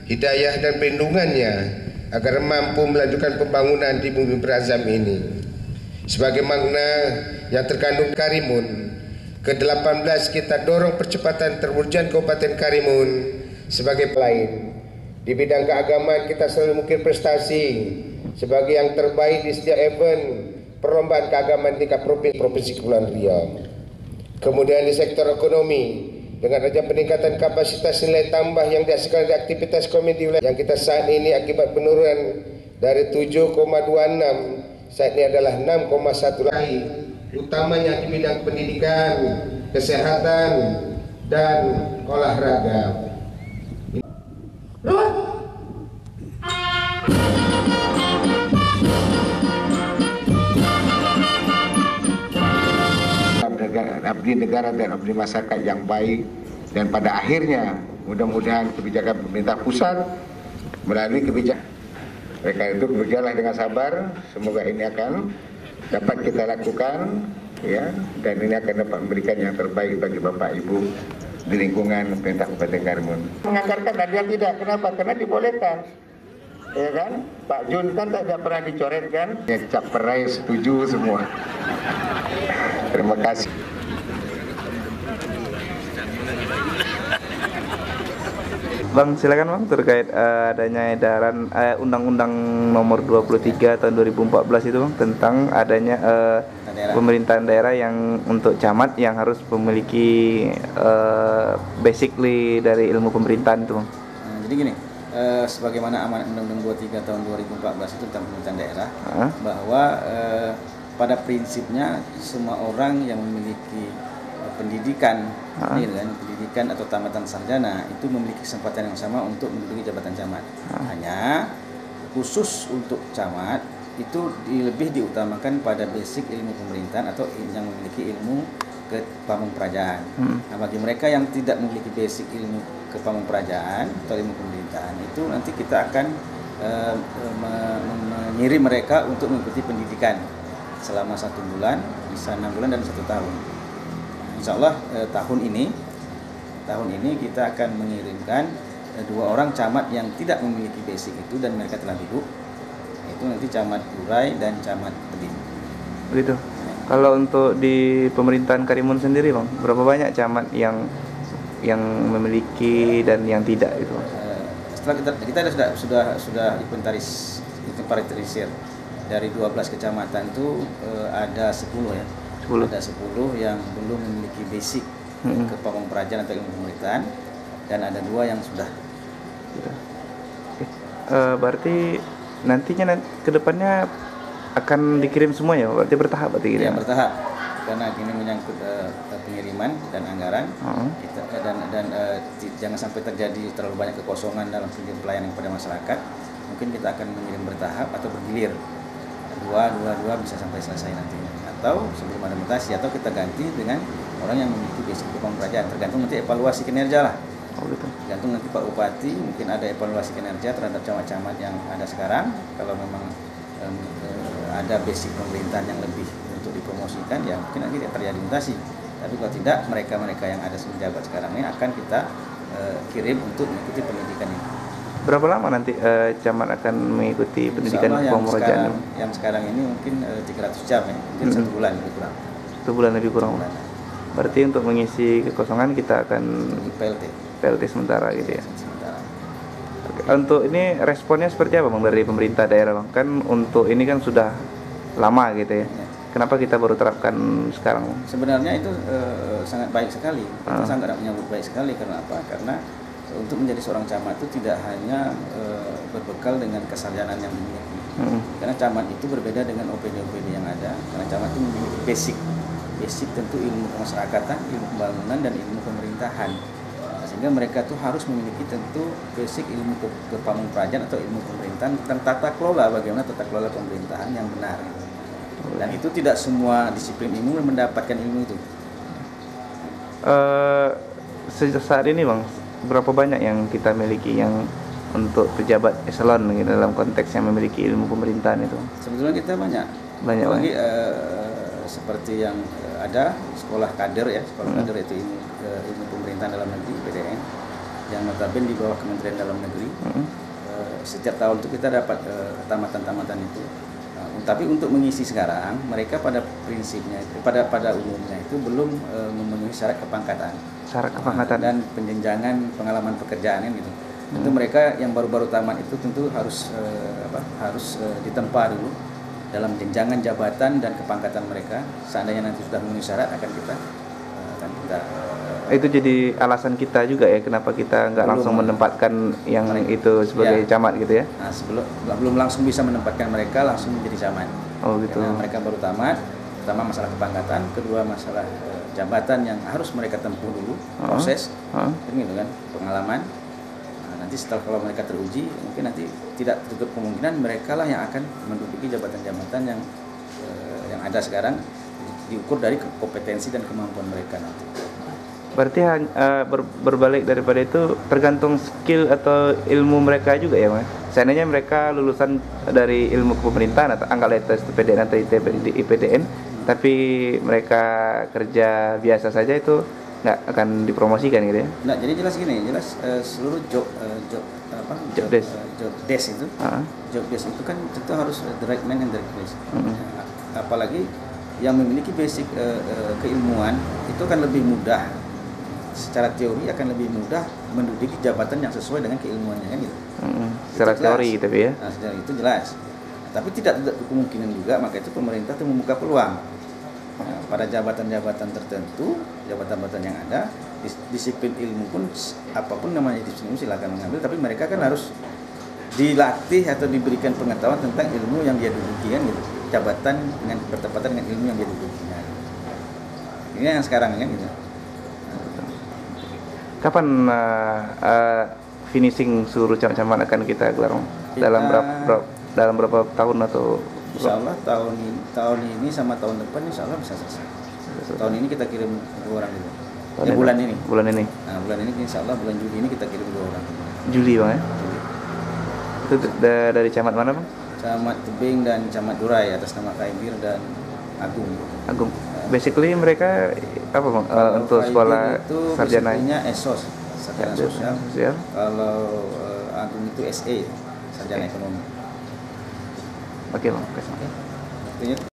hidayah dan perlindungannya agar mampu melanjutkan pembangunan di bumi berazam ini. Sebagai makna yang terkandung Karimun, ke-18 kita dorong percepatan terwujudnya Kabupaten Karimun sebagai pelain. Di bidang keagamaan kita selalu mengukir prestasi sebagai yang terbaik di setiap event perlombaan keagamaan tingkat Provinsi Kepulauan Riau. Kemudian di sektor ekonomi, dengan adanya peningkatan kapasitas nilai tambah yang dihasilkan dari aktivitas ekonomi yang kita saat ini akibat penurunan dari 7,26 saat ini adalah 6,1 lagi, utamanya di bidang pendidikan, kesehatan, dan olahraga. Abdi negara dan abdi masyarakat yang baik, dan pada akhirnya mudah-mudahan kebijakan pemerintah pusat melalui kebijakan mereka itu berjalan dengan sabar. Semoga ini akan dapat kita lakukan, ya, dan ini akan dapat memberikan yang terbaik bagi Bapak Ibu di lingkungan pemerintah Kabupaten Karimun. Menganggarkan dan dia tidak, kenapa? Karena dibolehkan, ya kan? Pak Jun kan tidak pernah dicoretkan, ya, cap perai setuju semua. Terima kasih. Bang, silakan Bang, terkait adanya edaran Undang-Undang Nomor 23 tahun 2014 itu Bang, tentang adanya pemerintahan daerah yang untuk camat yang harus memiliki basically dari ilmu pemerintahan itu Bang. Jadi gini, sebagaimana amanat Undang-Undang 23 tahun 2014 itu tentang pemerintahan daerah, bahwa pada prinsipnya semua orang yang memiliki pendidikan, pendidikan atau tamatan sarjana itu memiliki kesempatan yang sama untuk menduduki jabatan camat. Hanya khusus untuk camat itu lebih diutamakan pada basic ilmu pemerintahan atau yang memiliki ilmu kepamongprajaan. Nah, bagi mereka yang tidak memiliki basic ilmu kepamongprajaan atau ilmu pemerintahan itu nanti kita akan mengirim mereka untuk mengikuti pendidikan selama 1 bulan, bisa 6 bulan dan 1 tahun. Insya Allah tahun ini kita akan mengirimkan 2 orang camat yang tidak memiliki basic itu dan mereka telah duduk, itu nanti camat Urai dan camat Tebing. Begitu. Kalau untuk di pemerintahan Karimun sendiri Bang, berapa banyak camat yang memiliki dan yang tidak itu? Setelah kita sudah inventarisir dari 12 kecamatan itu ada 10 ya. Ada 10 yang belum memiliki basic kepamongprajaan atau ilmu pemerintahan, dan ada 2 yang sudah. Berarti nantinya ke depannya akan dikirim semua ya? Berarti bertahap berarti gitu? Ya, bertahap. Karena ini menyangkut pengiriman dan anggaran, dan jangan sampai terjadi terlalu banyak kekosongan dalam pelayanan kepada masyarakat. Mungkin kita akan mengirim bertahap atau bergilir. Dua bisa sampai selesai nantinya, atau sebelum ada mutasi, atau kita ganti dengan orang yang memiliki basic kepamongprajaan. Tergantung nanti evaluasi kinerja lah. Tergantung nanti Pak Bupati mungkin ada evaluasi kinerja terhadap camat-camat yang ada sekarang. Kalau memang ada basic pemerintahan yang lebih untuk dipromosikan, ya mungkin nanti terjadi mutasi. Tapi kalau tidak, mereka yang ada menjabat sekarang ini akan kita kirim untuk mengikuti pendidikan ini. Berapa lama nanti camat akan mengikuti pendidikan kepamongprajaan? Yang sekarang ini mungkin 300 jam ya, mungkin 1 bulan lebih kurang. 1 bulan lebih kurang. Berarti untuk mengisi kekosongan kita akan PLT sementara gitu ya. Sementara. Untuk ini responnya seperti apa Bang dari pemerintah daerah Bang? Kan untuk ini kan sudah lama gitu ya. Kenapa kita baru terapkan sekarang? Sebenarnya itu sangat baik sekali. Kita sangat menyambut baik sekali. Karena apa? Karena untuk menjadi seorang camat itu tidak hanya berbekal dengan kesarjanaan yang dimiliki. Karena camat itu berbeda dengan OPD-OPD yang ada. Karena camat itu memiliki basic tentu ilmu kemasyarakatan, ilmu pembangunan, dan ilmu pemerintahan. Sehingga mereka tuh harus memiliki tentu basic ilmu kepamongprajaan atau ilmu pemerintahan tentang tata kelola, bagaimana tata kelola pemerintahan yang benar. Dan itu tidak semua disiplin ilmu mendapatkan ilmu itu. Sejak saat ini Bang, berapa banyak yang kita miliki yang untuk pejabat eselon gitu, dalam konteks yang memiliki ilmu pemerintahan itu? Sebetulnya kita banyak. Lagi seperti yang ada sekolah kader ya, sekolah kader itu ilmu pemerintahan dalam negeri PDN. yang notabene di bawah Kementerian Dalam Negeri. Setiap tahun itu kita dapat tamatan-tamatan itu. Tapi untuk mengisi sekarang, mereka pada prinsipnya, pada umumnya itu belum memenuhi syarat kepangkatan. Syarat kepangkatan Dan penjenjangan pengalaman pekerjaan gitu. Tentu mereka yang baru-baru tamat itu tentu harus ditempa dulu dalam jenjangan jabatan dan kepangkatan mereka. Seandainya nanti sudah memenuhi syarat akan kita itu jadi alasan kita juga ya, kenapa kita nggak langsung menempatkan yang itu sebagai camat gitu ya. Nah, belum langsung bisa menempatkan mereka langsung menjadi camat. Oh gitu. Karena mereka baru tamat, pertama masalah kepangkatan, kedua masalah jabatan yang harus mereka tempuh dulu, proses, gitu kan, pengalaman. Nah, nanti setelah kalau mereka teruji, mungkin nanti tidak tertutup kemungkinan mereka lah yang akan menduduki jabatan-jabatan yang ada sekarang, diukur dari kompetensi dan kemampuan mereka nanti. Berarti berbalik daripada itu tergantung skill atau ilmu mereka juga ya, Mas. Seandainya mereka lulusan dari ilmu pemerintahan atau anggaplah tes PDN atau IPDN, tapi mereka kerja biasa saja, itu nggak akan dipromosikan gitu ya? Nah, jadi jelas gini, seluruh job desk itu kan tentu harus the right man and the right place. Apalagi yang memiliki basic keilmuan itu kan lebih mudah, secara teori akan lebih mudah menduduki jabatan yang sesuai dengan keilmuannya kan gitu. Secara teori tapi ya. Nah, secara itu jelas. Tapi tidak kemungkinan juga, maka itu pemerintah itu membuka peluang pada jabatan-jabatan tertentu, jabatan-jabatan yang ada, disiplin ilmu pun apapun namanya disiplin silakan mengambil, tapi mereka kan harus dilatih atau diberikan pengetahuan tentang ilmu yang dia duduki kan gitu. Jabatan dengan bertepatan dengan ilmu yang dia duduki. Nah, ini yang sekarang kan gitu. Kapan finishing seluruh camat akan kita gelar? Dalam berapa tahun atau? Insya Allah tahun ini sama tahun depan insya Allah bisa selesai. Tahun ini kita kirim 2 orang gitu. Bulan ini. Nah, bulan ini insya Allah bulan Juli ini kita kirim 2 orang. Juli bang ya? Itu dari camat mana bang? Camat Tebing dan Camat Durai atas nama Kaibir dan Agung. Basically mereka apa bang? Untuk sekolah sarjana? ESOS, sarjana sosial. Kalau Agung itu SE, sarjana ekonomi. Oke bang.